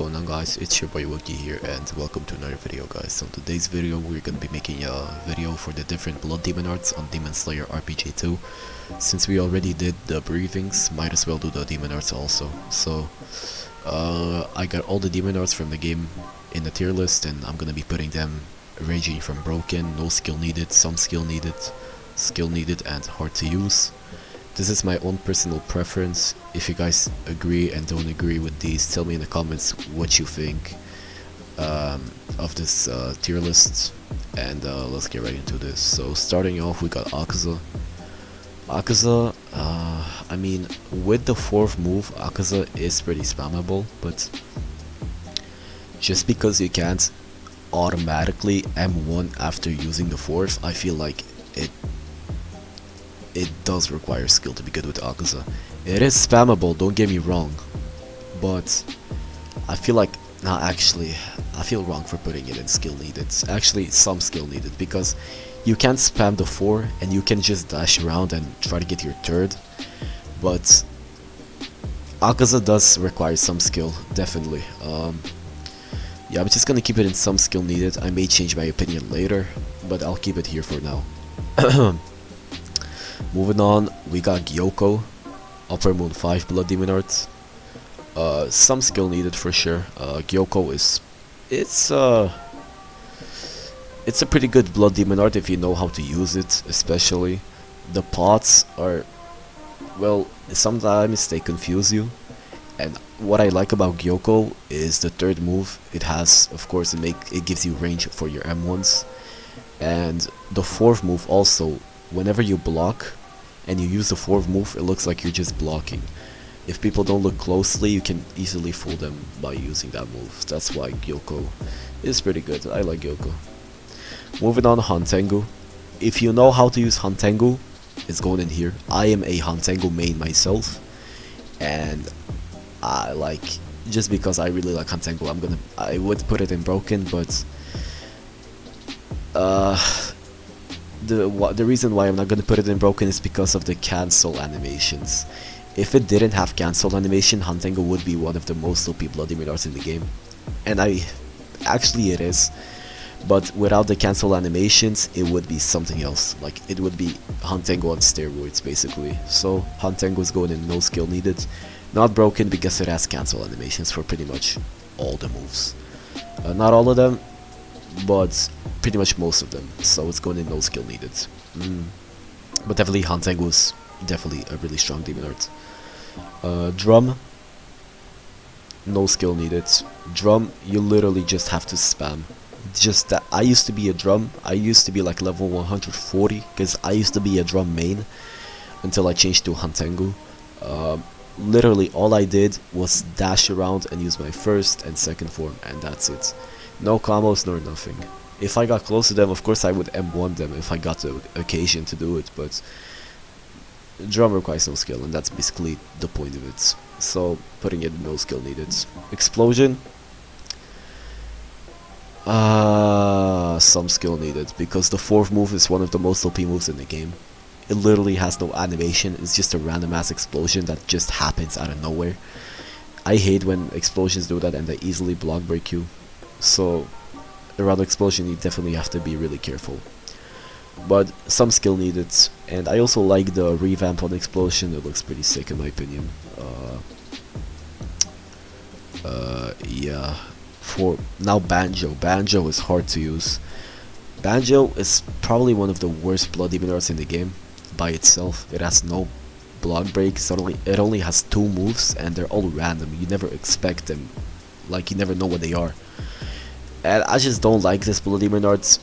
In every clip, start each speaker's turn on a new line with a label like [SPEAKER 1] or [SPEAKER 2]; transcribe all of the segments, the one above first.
[SPEAKER 1] going on, guys? It's your boy Wookie here, and welcome to another video, guys. So today's video we're gonna be making a video for the different blood demon arts on Demon Slayer RPG2. Since we already did the briefings, might as well do the demon arts also. So I got all the demon arts from the game in the tier list, and I'm gonna be putting them ranging from broken, no skill needed, some skill needed, and hard to use. This is my own personal preference. If you guys agree and don't agree with these, tell me in the comments what you think of this tier list, and let's get right into this. So starting off, we got Akuza. Akuza, I mean, with the fourth move, Akuza is pretty spammable, but just because you can't automatically M1 after using the fourth, I feel like it does require skill to be good with Akuza. It is spammable, don't get me wrong, but I feel like, actually, I feel wrong for putting it in skill needed. Actually, some skill needed, because you can't spam the 4 and you can just dash around and try to get your third, but Akuza does require some skill, definitely. Yeah, I'm just gonna keep it in some skill needed. I may change my opinion later, but I'll keep it here for now. Moving on, we got Gyoko, Upper Moon 5 Blood Demon Art. Some skill needed for sure. Gyoko it's a pretty good Blood Demon Art if you know how to use it, especially. The pots are, well, sometimes they confuse you. And what I like about Gyoko is the third move. It has, of course, it gives you range for your M1s. And the fourth move also, whenever you block and you use the fourth move, it looks like you're just blocking. If people don't look closely, you can easily fool them by using that move. That's why Gyoko is pretty good. I like Gyoko. Moving on, Hantengu. If you know how to use Hantengu, it's going in here. I am a Hantengu main myself, and I like, just because I really like Hantengu, I would put it in broken, but the reason why I'm not gonna put it in broken is because of the cancel animations. If it didn't have cancel animation, Hantengu would be one of the most OP blood demon arts in the game, and actually it is. But without the cancel animations, it would be something else. Like, it would be Hantengu on steroids, basically. So Hantengu is going in no skill needed, not broken because it has cancel animations for pretty much all the moves. Not all of them, but pretty much most of them, so it's going in no skill needed. But definitely Hantengu is definitely a really strong demon art. Drum, no skill needed. Drum, you literally just have to spam. Just that, I used to be a drum, I used to be like level 140, because I used to be a drum main until I changed to Hantengu. Literally all I did was dash around and use my first and second form, and that's it. No combos nor nothing. If I got close to them, of course I would M1 them if I got the occasion to do it, but drum requires no skill, and that's basically the point of it. So putting it no skill needed. Explosion, some skill needed, because the fourth move is one of the most OP moves in the game. It literally has no animation, it's just a random ass explosion that just happens out of nowhere. I hate when explosions do that and they easily block break you. So around explosion you definitely have to be really careful. But some skill needed, and I also like the revamp on explosion. It looks pretty sick in my opinion. Yeah. For now, Banjo is hard to use. Banjo is probably one of the worst blood demon arts in the game by itself. It has no block breaks. It only has 2 moves, and they're all random. You never expect them, like you never know what they are. And I just don't like this blood demon art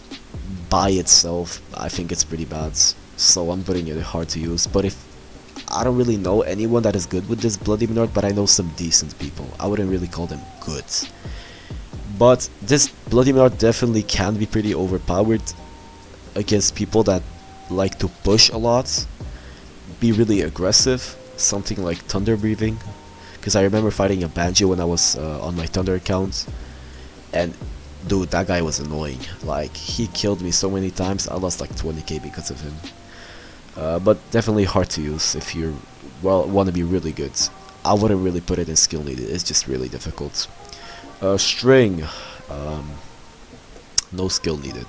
[SPEAKER 1] by itself. I think it's pretty bad, so I'm putting it hard to use. But if I don't really know anyone that is good with this blood demon art, but I know some decent people. I wouldn't really call them good. But this blood demon art definitely can be pretty overpowered against people that like to push a lot, be really aggressive, something like thunder breathing. Because I remember fighting a Banjo when I was on my Thunder account, and dude, that guy was annoying. Like, he killed me so many times. I lost like 20k because of him. But definitely hard to use if you want to be really good. I wouldn't really put it in skill needed. It's just really difficult. String, um, no skill needed.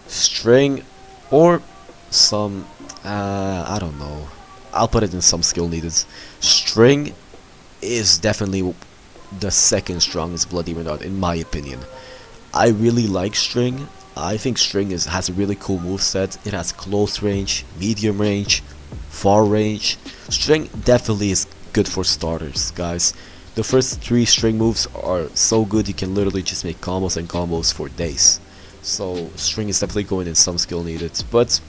[SPEAKER 1] String, or some, I don't know. I'll put it in some skill needed. String is definitely the second strongest Blood Demon Art in my opinion. I really like String. I think String has a really cool moveset. It has close range, medium range, far range. String definitely is good for starters, guys. The first 3 String moves are so good you can literally just make combos and combos for days. So String is definitely going in some skill needed, but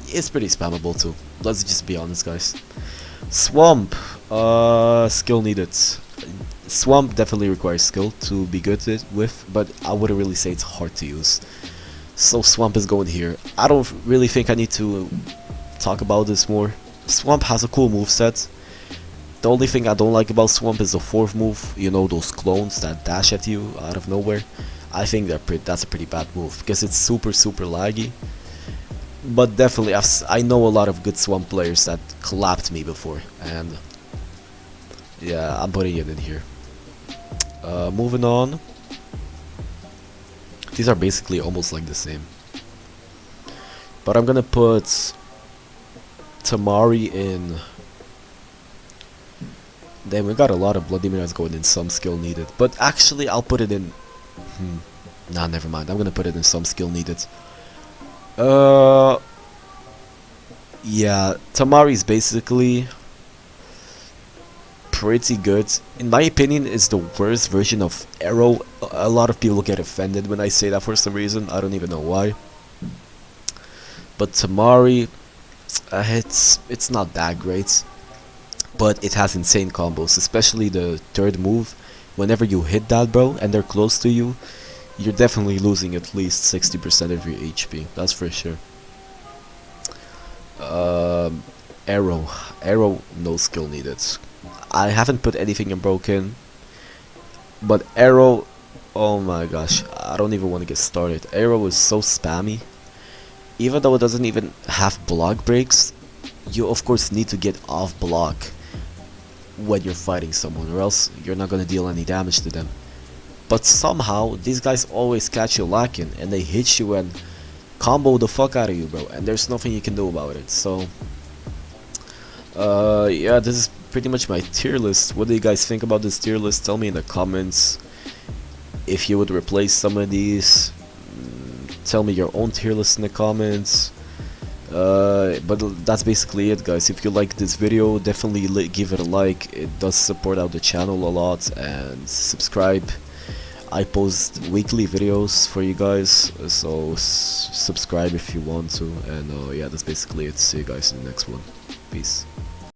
[SPEAKER 1] it's pretty spammable too. Let's just be honest, guys. Swamp, skill needed. Swamp definitely requires skill to be good with, but I wouldn't really say it's hard to use. So Swamp is going here. I don't really think I need to talk about this more. Swamp has a cool moveset. The only thing I don't like about Swamp is the 4th move. You know, those clones that dash at you out of nowhere. I think that's a pretty bad move because it's super laggy. But definitely, I know a lot of good Swamp players that clapped me before, and yeah, I'm putting it in here. Moving on. These are basically almost like the same. But I'm gonna put Tamari in. Then we got a lot of Blood Demon Arts going in some skill needed. But actually, I'll put it in. Nah, never mind. I'm gonna put it in some skill needed. Yeah, Tamari is basically pretty good. In my opinion, it's the worst version of Arrow. A lot of people get offended when I say that for some reason. I don't even know why. But Tamari, it's not that great, but it has insane combos, especially the 3rd move. Whenever you hit that, bro, and they're close to you, you're definitely losing at least 60% of your HP. That's for sure. Arrow, no skill needed. I haven't put anything in broken, but Arrow, oh my gosh, I don't even want to get started. Arrow is so spammy. Even though it doesn't even have block breaks, you of course need to get off block when you're fighting someone, or else you're not gonna deal any damage to them. But somehow these guys always catch you lacking, and they hit you and combo the fuck out of you, bro, and there's nothing you can do about it. So yeah, this is pretty much my tier list. What do you guys think about this tier list? Tell me in the comments if you would replace some of these. Tell me your own tier list in the comments. But that's basically it, guys. If you like this video, definitely give it a like. It does support out the channel a lot, and subscribe. I post weekly videos for you guys, so subscribe if you want to. And yeah, that's basically it. See you guys in the next one. Peace.